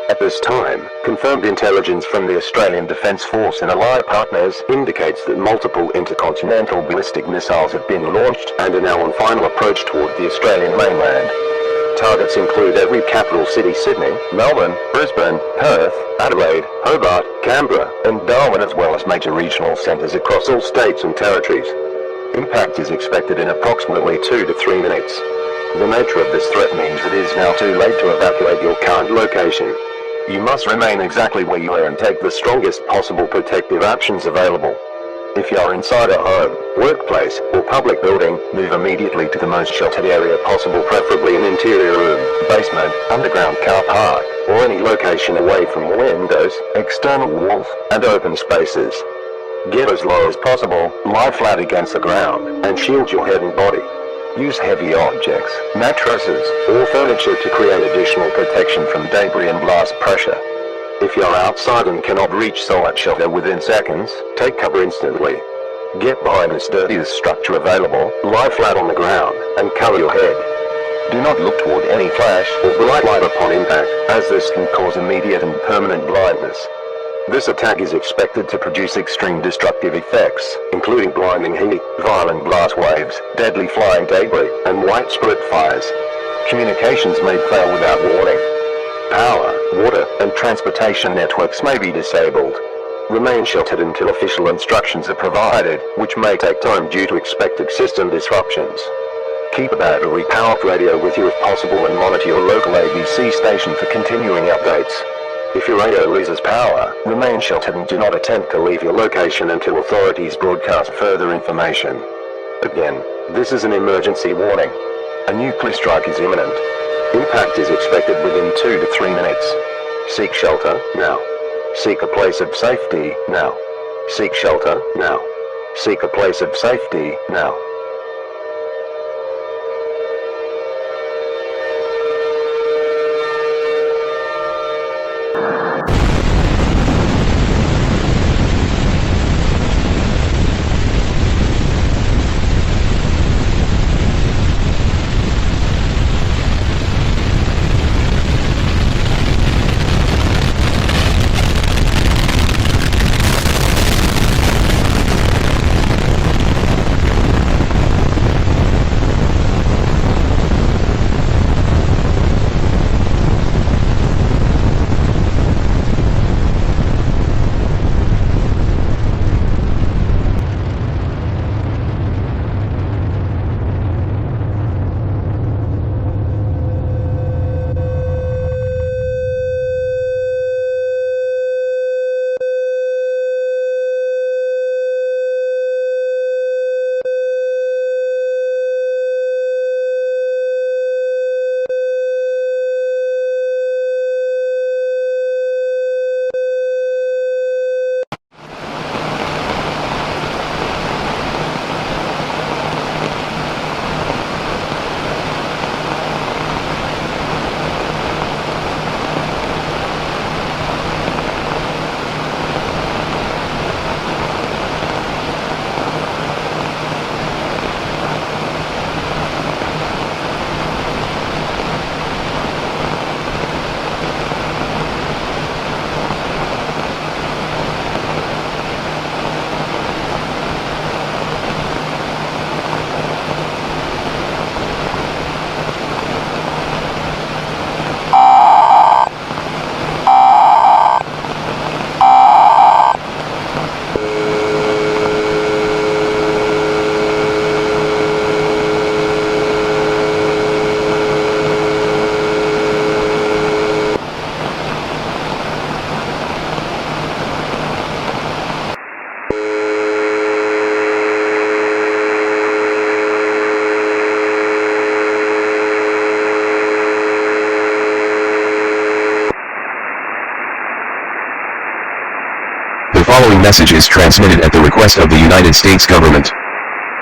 At this time, confirmed intelligence from the Australian Defence Force and allied partners indicates that multiple intercontinental ballistic missiles have been launched and are now on final approach toward the Australian mainland. Targets include every capital city: Sydney, Melbourne, Brisbane, Perth, Adelaide, Hobart, Canberra, and Darwin, as well as major regional centres across all states and territories. Impact is expected in approximately 2 to 3 minutes. The nature of this threat means it is now too late to evacuate your current location. You must remain exactly where you are and take the strongest possible protective actions available. If you are inside a home, workplace, or public building, move immediately to the most sheltered area possible, preferably an interior room, basement, underground car park, or any location away from windows, external walls, and open spaces. Get as low as possible, lie flat against the ground, and shield your head and body. Use heavy objects, mattresses, or furniture to create additional protection from debris and blast pressure. If you're outside and cannot reach solid shelter within seconds, take cover instantly. Get behind the sturdiest structure available, lie flat on the ground, and cover your head. Do not look toward any flash or bright light upon impact, as this can cause immediate and permanent blindness. This attack is expected to produce extreme destructive effects, including blinding heat, violent blast waves, deadly flying debris, and widespread fires. Communications may fail without warning. Power, water, and transportation networks may be disabled. Remain sheltered until official instructions are provided, which may take time due to expected system disruptions. Keep a battery-powered radio with you if possible and monitor your local ABC station for continuing updates. If your radio loses power, remain sheltered and do not attempt to leave your location until authorities broadcast further information. Again, this is an emergency warning. A nuclear strike is imminent. Impact is expected within 2 to 3 minutes. Seek shelter, now. Seek a place of safety, now. Seek shelter, now. Seek a place of safety, now. The following message is transmitted at the request of the United States government.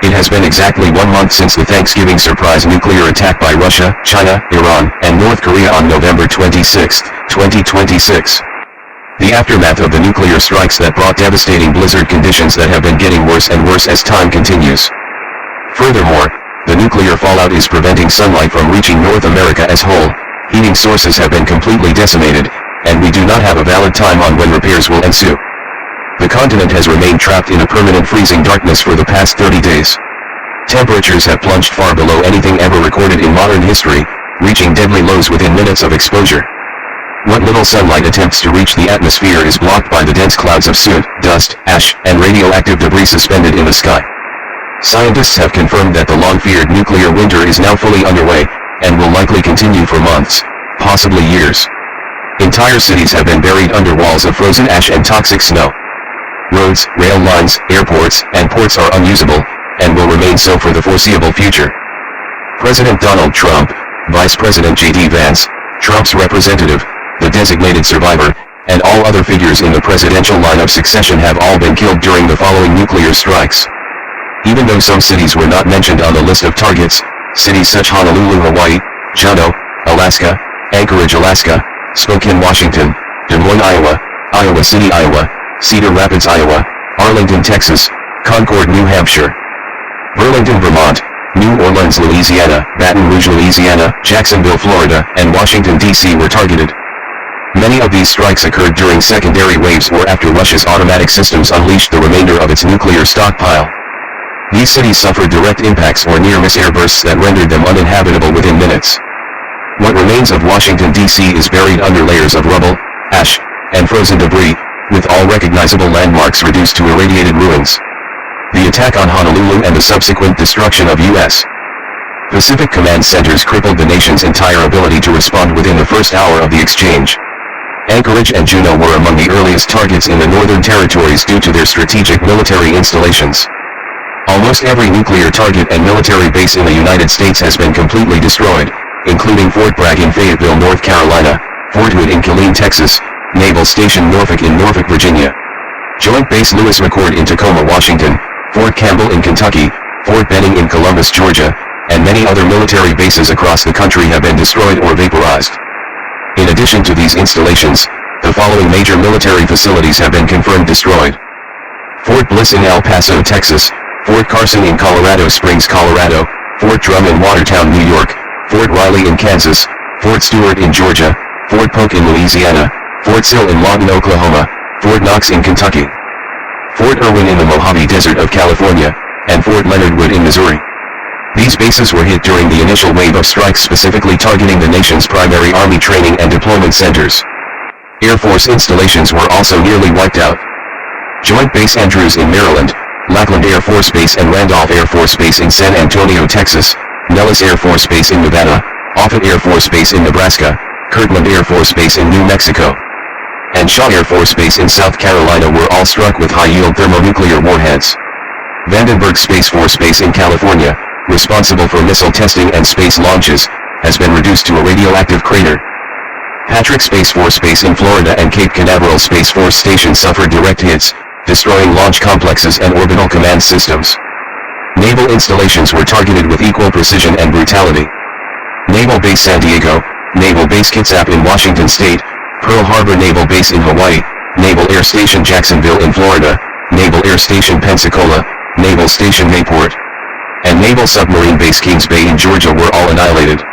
It has been exactly 1 month since the Thanksgiving surprise nuclear attack by Russia, China, Iran, and North Korea on November 26, 2026. The aftermath of the nuclear strikes that brought devastating blizzard conditions that have been getting worse and worse as time continues. Furthermore, the nuclear fallout is preventing sunlight from reaching North America as whole, heating sources have been completely decimated, and we do not have a valid time on when repairs will ensue. The continent has remained trapped in a permanent freezing darkness for the past 30 days. Temperatures have plunged far below anything ever recorded in modern history, reaching deadly lows within minutes of exposure. What little sunlight attempts to reach the atmosphere is blocked by the dense clouds of soot, dust, ash, and radioactive debris suspended in the sky. Scientists have confirmed that the long-feared nuclear winter is now fully underway, and will likely continue for months, possibly years. Entire cities have been buried under walls of frozen ash and toxic snow. Roads, rail lines, airports, and ports are unusable, and will remain so for the foreseeable future. President Donald Trump, Vice President J.D. Vance, Trump's representative, the designated survivor, and all other figures in the presidential line of succession have all been killed during the following nuclear strikes. Even though some cities were not mentioned on the list of targets, cities such Honolulu, Hawaii, Juneau, Alaska, Anchorage, Alaska, Spokane, Washington, Des Moines, Iowa, Iowa City, Iowa, Cedar Rapids, Iowa, Arlington, Texas, Concord, New Hampshire, Burlington, Vermont, New Orleans, Louisiana, Baton Rouge, Louisiana, Jacksonville, Florida, and Washington, D.C. were targeted. Many of these strikes occurred during secondary waves or after Russia's automatic systems unleashed the remainder of its nuclear stockpile. These cities suffered direct impacts or near-miss airbursts that rendered them uninhabitable within minutes. What remains of Washington, D.C. is buried under layers of rubble, ash, and frozen debris, with all recognizable landmarks reduced to irradiated ruins. The attack on Honolulu and the subsequent destruction of U.S. Pacific Command centers crippled the nation's entire ability to respond within the first hour of the exchange. Anchorage and Juneau were among the earliest targets in the Northern Territories due to their strategic military installations. Almost every nuclear target and military base in the United States has been completely destroyed, including Fort Bragg in Fayetteville, North Carolina, Fort Hood in Killeen, Texas, Naval Station Norfolk in Norfolk, Virginia, Joint Base Lewis McChord in Tacoma, Washington, Fort Campbell in Kentucky, Fort Benning in Columbus, Georgia, and many other military bases across the country have been destroyed or vaporized. In addition to these installations, the following major military facilities have been confirmed destroyed: Fort Bliss in El Paso, Texas, Fort Carson in Colorado Springs, Colorado, Fort Drum in Watertown, New York, Fort Riley in Kansas, Fort Stewart in Georgia, Fort Polk in Louisiana, Fort Sill in Lawton, Oklahoma, Fort Knox in Kentucky, Fort Irwin in the Mojave Desert of California, and Fort Leonard Wood in Missouri. These bases were hit during the initial wave of strikes specifically targeting the nation's primary Army training and deployment centers. Air Force installations were also nearly wiped out. Joint Base Andrews in Maryland, Lackland Air Force Base and Randolph Air Force Base in San Antonio, Texas, Nellis Air Force Base in Nevada, Offutt Air Force Base in Nebraska, Kirtland Air Force Base in New Mexico, and Shaw Air Force Base in South Carolina were all struck with high-yield thermonuclear warheads. Vandenberg Space Force Base in California, responsible for missile testing and space launches, has been reduced to a radioactive crater. Patrick Space Force Base in Florida and Cape Canaveral Space Force Station suffered direct hits, destroying launch complexes and orbital command systems. Naval installations were targeted with equal precision and brutality. Naval Base San Diego, Naval Base Kitsap in Washington State, Pearl Harbor Naval Base in Hawaii, Naval Air Station Jacksonville in Florida, Naval Air Station Pensacola, Naval Station Mayport, and Naval Submarine Base Kings Bay in Georgia were all annihilated.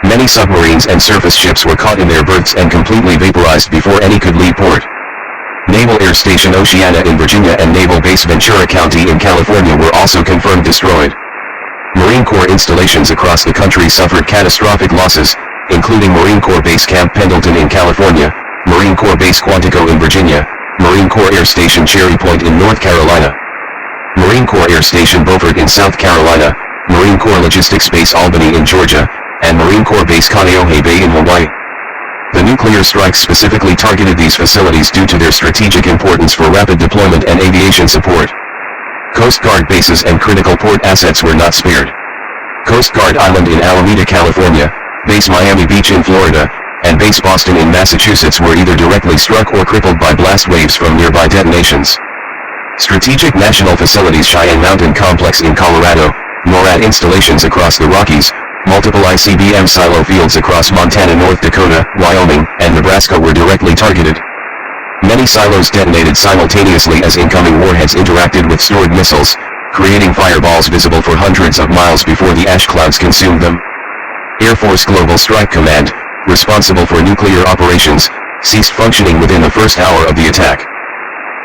Many submarines and surface ships were caught in their berths and completely vaporized before any could leave port. Naval Air Station Oceana in Virginia and Naval Base Ventura County in California were also confirmed destroyed. Marine Corps installations across the country suffered catastrophic losses, including Marine Corps Base Camp Pendleton in California, Marine Corps Base Quantico in Virginia, Marine Corps Air Station Cherry Point in North Carolina, Marine Corps Air Station Beaufort in South Carolina, Marine Corps Logistics Base Albany in Georgia, and Marine Corps Base Kaneohe Bay in Hawaii. The nuclear strikes specifically targeted these facilities due to their strategic importance for rapid deployment and aviation support. Coast Guard bases and critical port assets were not spared. Coast Guard Island in Alameda, California, Base Miami Beach in Florida, and Base Boston in Massachusetts were either directly struck or crippled by blast waves from nearby detonations. Strategic National Facilities Cheyenne Mountain Complex in Colorado, NORAD installations across the Rockies, multiple ICBM silo fields across Montana, North Dakota, Wyoming, and Nebraska were directly targeted. Many silos detonated simultaneously as incoming warheads interacted with stored missiles, creating fireballs visible for hundreds of miles before the ash clouds consumed them. Air Force Global Strike Command, responsible for nuclear operations, ceased functioning within the first hour of the attack.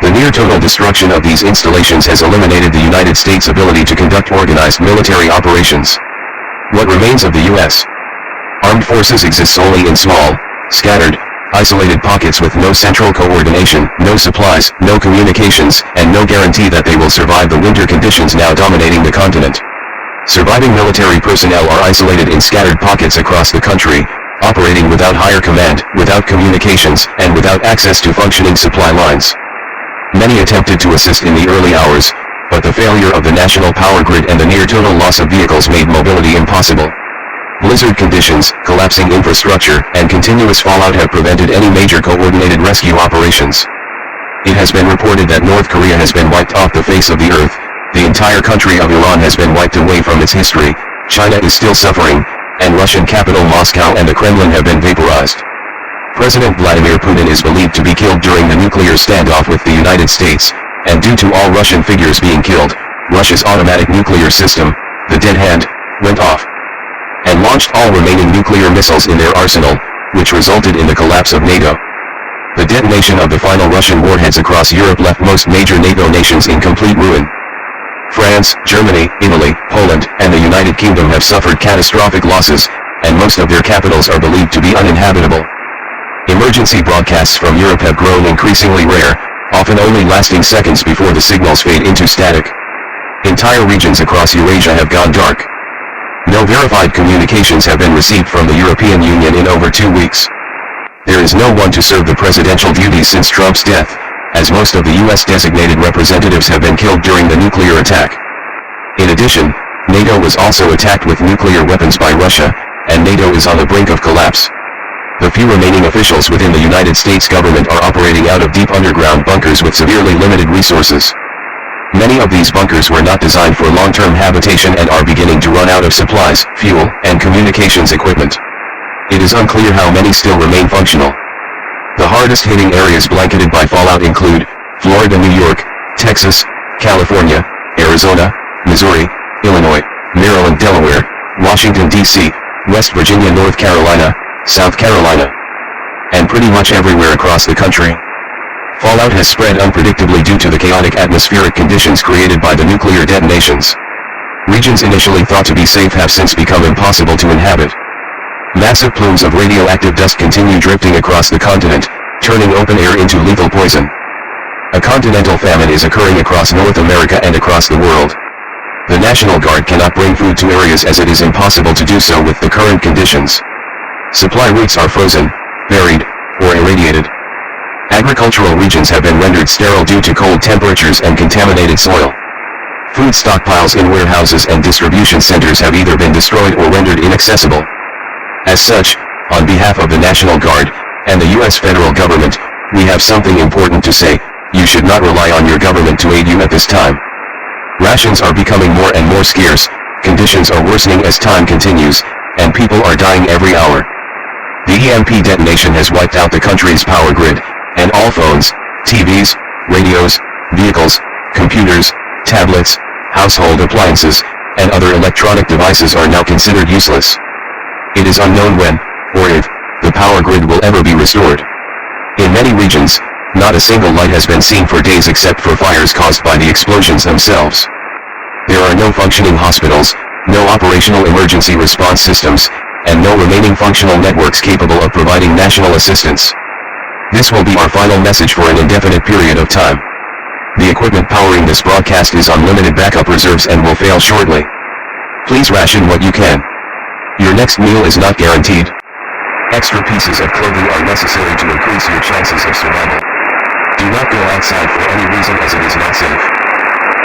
The near-total destruction of these installations has eliminated the United States' ability to conduct organized military operations. What remains of the U.S. Armed Forces exists only in small, scattered, isolated pockets with no central coordination, no supplies, no communications, and no guarantee that they will survive the winter conditions now dominating the continent. Surviving military personnel are isolated in scattered pockets across the country, operating without higher command, without communications, and without access to functioning supply lines. Many attempted to assist in the early hours, but the failure of the national power grid and the near-total loss of vehicles made mobility impossible. Blizzard conditions, collapsing infrastructure, and continuous fallout have prevented any major coordinated rescue operations. It has been reported that North Korea has been wiped off the face of the earth, the entire country of Iran has been wiped away from its history, China is still suffering, and Russian capital Moscow and the Kremlin have been vaporized. President Vladimir Putin is believed to be killed during the nuclear standoff with the United States, and due to all Russian figures being killed, Russia's automatic nuclear system, the dead hand, went off and launched all remaining nuclear missiles in their arsenal, which resulted in the collapse of NATO. The detonation of the final Russian warheads across Europe left most major NATO nations in complete ruin. France, Germany, Italy, Poland, and the United Kingdom have suffered catastrophic losses, and most of their capitals are believed to be uninhabitable. Emergency broadcasts from Europe have grown increasingly rare, often only lasting seconds before the signals fade into static. Entire regions across Eurasia have gone dark. No verified communications have been received from the European Union in over 2 weeks. There is no one to serve the presidential duties since Trump's death, as most of the U.S. designated representatives have been killed during the nuclear attack. In addition, NATO was also attacked with nuclear weapons by Russia, and NATO is on the brink of collapse. The few remaining officials within the United States government are operating out of deep underground bunkers with severely limited resources. Many of these bunkers were not designed for long-term habitation and are beginning to run out of supplies, fuel, and communications equipment. It is unclear how many still remain functional. The hardest-hitting areas blanketed by fallout include Florida, New York, Texas, California, Arizona, Missouri, Illinois, Maryland, Delaware, Washington, D.C., West Virginia, North Carolina, South Carolina, and pretty much everywhere across the country. Fallout has spread unpredictably due to the chaotic atmospheric conditions created by the nuclear detonations. Regions initially thought to be safe have since become impossible to inhabit. Massive plumes of radioactive dust continue drifting across the continent, turning open air into lethal poison. A continental famine is occurring across North America and across the world. The National Guard cannot bring food to areas as it is impossible to do so with the current conditions. Supply routes are frozen, buried, or irradiated. Agricultural regions have been rendered sterile due to cold temperatures and contaminated soil. Food stockpiles in warehouses and distribution centers have either been destroyed or rendered inaccessible. As such, on behalf of the National Guard and the U.S. federal government, we have something important to say: you should not rely on your government to aid you at this time. Rations are becoming more and more scarce, conditions are worsening as time continues, and people are dying every hour. The EMP detonation has wiped out the country's power grid, and all phones, TVs, radios, vehicles, computers, tablets, household appliances, and other electronic devices are now considered useless. It is unknown when, or if, the power grid will ever be restored. In many regions, not a single light has been seen for days except for fires caused by the explosions themselves. There are no functioning hospitals, no operational emergency response systems, and no remaining functional networks capable of providing national assistance. This will be our final message for an indefinite period of time. The equipment powering this broadcast is on limited backup reserves and will fail shortly. Please ration what you can. Your next meal is not guaranteed. Extra pieces of clothing are necessary to increase your chances of survival. Do not go outside for any reason as it is not safe.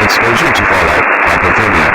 Exposure to fallout, hypothermia,